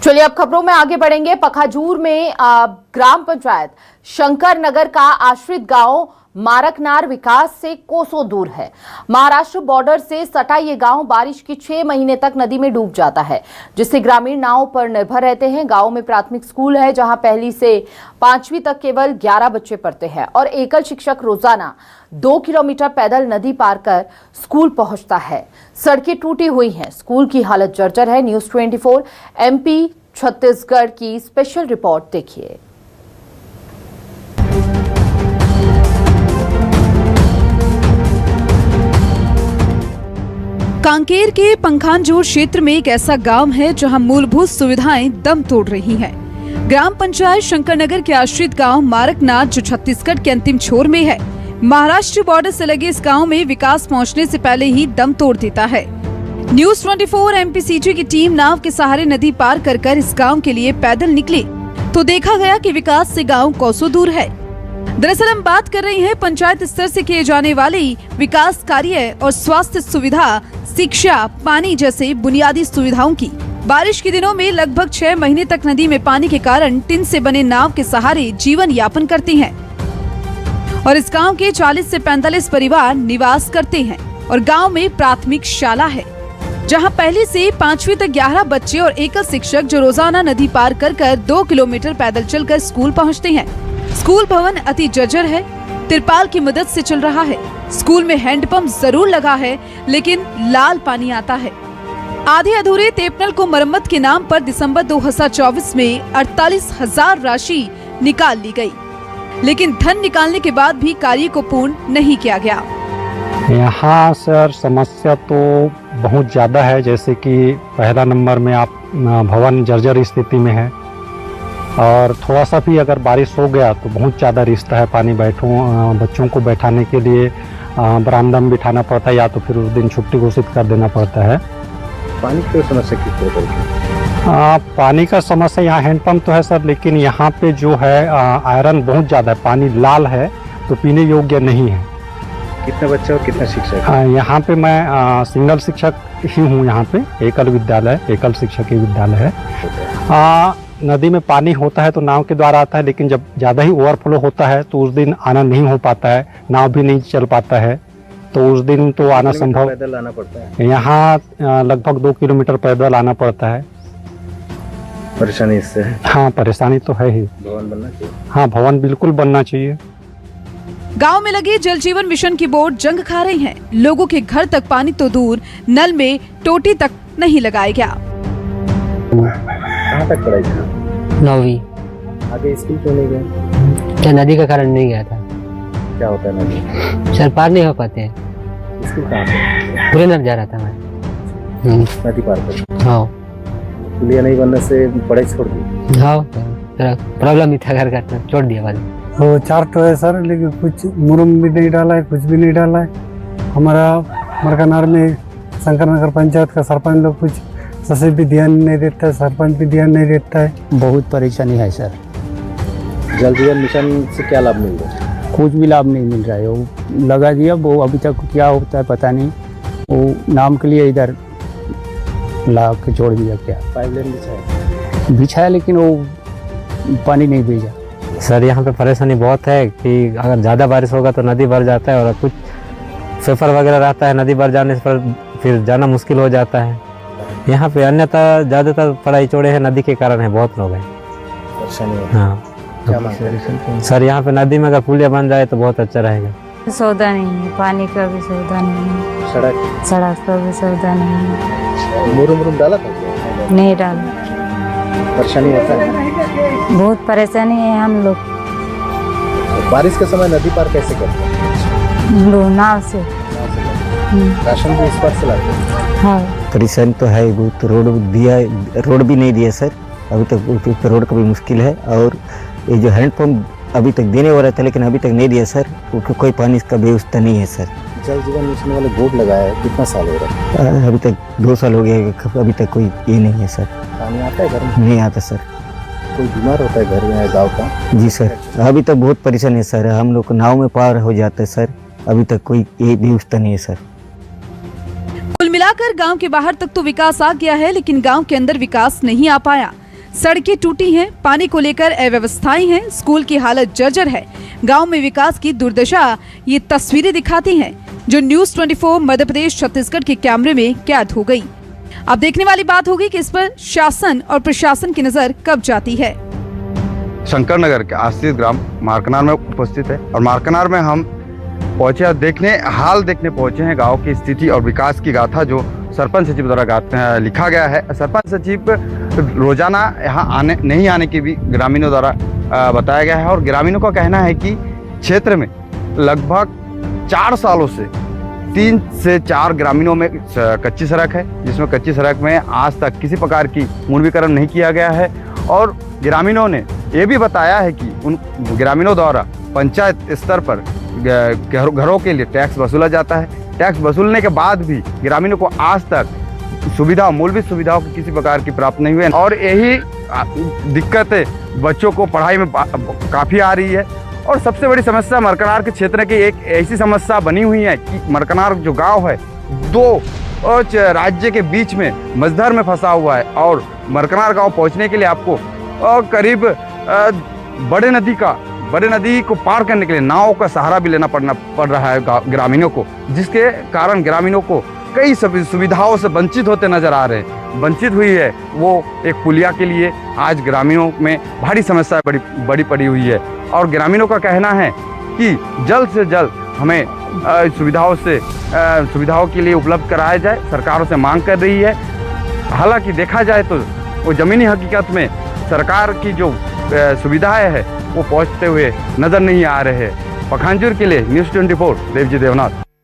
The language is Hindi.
चलिए अब खबरों में आगे बढ़ेंगे। पखाजूर में ग्राम पंचायत शंकर नगर का आश्रित गांव मारकनार विकास से कोसों दूर है। महाराष्ट्र बॉर्डर से सटा ये गांव बारिश की 6 महीने तक नदी में डूब जाता है, जिससे ग्रामीण नाव पर निर्भर रहते हैं। गांव में प्राथमिक स्कूल है, जहां पहली से 5वीं तक केवल 11 बच्चे पढ़ते हैं और एकल शिक्षक रोजाना 2 किलोमीटर पैदल नदी पार कर स्कूल पहुंचता है। सड़कें टूटी हुई हैं, स्कूल की हालत जर्जर है। न्यूज़ 24 MP छत्तीसगढ़ की स्पेशल रिपोर्ट देखिए। कांकेर के पंखानजोर क्षेत्र में एक ऐसा गांव है जहां मूलभूत सुविधाएं दम तोड़ रही हैं। ग्राम पंचायत शंकरनगर के आश्रित गांव मारकनाथ, जो छत्तीसगढ़ के अंतिम छोर में है, महाराष्ट्र बॉर्डर से लगे इस गांव में विकास पहुंचने से पहले ही दम तोड़ देता है। न्यूज़ 24 MPCG की टीम नाव के सहारे नदी पार कर इस गांव के लिए पैदल निकली तो देखा गया कि विकास से गांव कोसों दूर है। दरअसल हम बात कर रहे हैं पंचायत स्तर से किए जाने वाले विकास कार्य और स्वास्थ्य सुविधा, शिक्षा, पानी जैसे बुनियादी सुविधाओं की। बारिश के दिनों में लगभग 6 महीने तक नदी में पानी के कारण टिन से बने नाव के सहारे जीवन यापन करते हैं और इस गांव के 40 से 45 परिवार निवास करते हैं। और गांव में प्राथमिक शाला है, जहां पहली से 5वीं तक 11 बच्चे और एकल शिक्षक जो रोजाना नदी पार कर 2 किलोमीटर पैदल चलकर स्कूल पहुंचते हैं। स्कूल भवन अति जर्जर है, तिरपाल की मदद से चल रहा है। स्कूल में हैंडपंप जरूर लगा है, लेकिन लाल पानी आता है। आधे अधूरे टेपनल को मरम्मत के नाम पर दिसंबर 2024 में 48,000 राशि निकाल ली गई, लेकिन धन निकालने के बाद भी कार्य को पूर्ण नहीं किया गया। यहाँ सर समस्या तो बहुत ज़्यादा है। जैसे कि पहला नंबर में आप भवन जर्जर स्थिति में है और थोड़ा सा भी अगर बारिश हो गया तो बहुत ज़्यादा रिश्त है। पानी बच्चों को बैठाने के लिए बरामदा में बिठाना पड़ता है या तो फिर उस दिन छुट्टी घोषित कर देना पड़ता है। पानी की समस्या किस तरह की? पानी का समस्या यहाँ हैंडपम्प तो है सर, लेकिन यहाँ पे जो है आयरन बहुत ज़्यादा है। पानी लाल है तो पीने योग्य नहीं है। कितने बच्चे और कितने शिक्षक? यहाँ पे मैं सिंगल शिक्षक ही हूँ। यहाँ पे एकल शिक्षक ही विद्यालय है। नदी में पानी होता है तो नाव के द्वारा आता है, लेकिन जब ज़्यादा ही ओवरफ्लो होता है तो उस दिन आना नहीं हो पाता है, नाव भी नहीं चल पाता है, तो उस दिन तो आना संभव। पैदल आना पड़ता है यहाँ लगभग 2 किलोमीटर पैदल आना पड़ता है। परेशानी इससे है? हाँ, परेशानी तो है ही। भवन बनना चाहिए। हाँ, भवन बिल्कुल बनना चाहिए। गांव में लगे जल जीवन मिशन की बोट जंग खा रही है। लोगों के घर तक पानी तो दूर, नल में टोटी तक नहीं लगाया गया। कहाँ तक पढ़ाई था? 9वीं। आगे स्कूल क्यों नहीं गए? क्या नदी का कारण नहीं गया था? क्या होता है नदी? सर पार नहीं हो पाते हैं। स्कूल कहाँ पे? पूरे नर जा रहा था मैं। नदी पार कर। हाँ। पुलिया नहीं बनने से पढ़ाई छोड़ दी? हाँ, प्रॉब्लम ही था घर का, तो छोड़ दिया बाद में। वो 4 तो है सर, लेकिन कुछ मुरम भी नहीं डाला है, कुछ भी नहीं डाला है। हमारा मरकनार में शंकरनगर पंचायत का सरपंच लोग कुछ ससे भी ध्यान नहीं देता है, सरपंच भी ध्यान नहीं देता है। बहुत परेशानी है सर। जल जीवन मिशन से क्या लाभ मिल रहा है? कुछ भी लाभ नहीं मिल रहा है। वो लगा दिया, वो अभी तक क्या होता है पता नहीं। वो नाम के लिए इधर ला के छोड़ दिया। क्या पाइपलाइन बिछाया, लेकिन वो पानी नहीं भेजा। सर यहाँ पे परेशानी बहुत है कि अगर ज़्यादा बारिश होगा तो नदी भर जाता है और कुछ पेपर वगैरह रहता है, नदी भर जाने पर फिर जाना मुश्किल हो जाता है। यहाँ पे अन्यथा ज़्यादातर पढ़ाई छोड़े हैं नदी के कारण है, बहुत लोग हैं। हाँ सर, यहाँ पे नदी में अगर पुलिया बन जाए तो बहुत अच्छा रहेगा। सौदा नहीं है, पानी का भी सौदा नहीं है, सड़क का भी सौदा नहीं है। मुरम डाला था? नहीं डाला। परेशानी होता है? बहुत परेशानी है हम लोग। बारिश के समय नदी पार कैसे करते हैं? लोग नाव से। राशन भी इस पार से लाते हैं? हाँ। परेशानी तो है, तो रोड भी नहीं दिया सर अभी तक। रोड का भी मुश्किल है और ये जो हैंडपम्प अभी तक देने वाला था लेकिन अभी तक नहीं दिया सर, क्योंकि कोई पानी का व्यवस्था नहीं है सर। जल जीवन मिशन वाले बोर्ड लगाया है, कितना साल हो रहा है? अभी तक 2 साल हो गए, अभी तक कोई ये नहीं है सर। पानी आता है घर में? नहीं आता सर। कोई बीमार होता है घर में गाँव का? जी सर, अभी तक बहुत परेशानी है सर। हम लोग नाव में पार हो जाते हैं सर, अभी तक कोई ये व्यवस्था नहीं है सर। कुल मिलाकर गांव के बाहर तक तो विकास आ गया है, लेकिन गांव के अंदर विकास नहीं आ पाया। सड़कें टूटी हैं, पानी को लेकर अव्यवस्थाएं हैं, स्कूल की हालत जर्जर है। गांव में विकास की दुर्दशा ये तस्वीरें दिखाती हैं जो न्यूज़ 24 मध्य प्रदेश छत्तीसगढ़ के कैमरे में कैद हो गई। अब देखने वाली बात होगी कि इस पर शासन और प्रशासन की नजर कब जाती है। शंकर नगर के आश्रित ग्राम मारकनार में उपस्थित है और मारकनार में हम पहुंचे हाल देखने पहुंचे हैं गांव की स्थिति और विकास की गाथा जो सरपंच सचिव द्वारा लिखा गया है। सरपंच सचिव रोजाना यहाँ नहीं आने की भी ग्रामीणों द्वारा बताया गया है और ग्रामीणों का कहना है कि क्षेत्र में लगभग 4 सालों से 3 से 4 ग्रामीणों में कच्ची सड़क है, जिसमें कच्ची सड़क में आज तक किसी प्रकार की मुर्मीकरण नहीं किया गया है। और ग्रामीणों ने ये भी बताया है कि उन ग्रामीणों द्वारा पंचायत स्तर पर घरों के लिए टैक्स वसूला जाता है। टैक्स वसूलने के बाद भी ग्रामीणों को आज तक मूलभूत सुविधाओं की किसी प्रकार की प्राप्त नहीं हुई है और यही दिक्कतें बच्चों को पढ़ाई में काफ़ी आ रही है। और सबसे बड़ी समस्या मरकनार के क्षेत्र की एक ऐसी समस्या बनी हुई है कि मरकनार जो गांव है 2 राज्य के बीच में मझधर में फंसा हुआ है और मरकनार गांव पहुंचने के लिए आपको करीब बड़े नदी को पार करने के लिए नाव का सहारा भी लेना पड़ रहा है ग्रामीणों को, जिसके कारण ग्रामीणों को कई सुविधाओं से वंचित होते नजर आ रहे हैं। वंचित हुई है वो एक पुलिया के लिए आज ग्रामीणों में भारी समस्या बड़ी पड़ी हुई है और ग्रामीणों का कहना है कि जल्द से जल्द हमें सुविधाओं के लिए उपलब्ध कराया जाए, सरकारों से मांग कर रही है। हालांकि देखा जाए तो वो ज़मीनी हकीकत में सरकार की जो सुविधाएं है वो पहुंचते हुए नज़र नहीं आ रहे हैं। पखानजूर के लिए न्यूज़ 24 देवजी देवनाथ।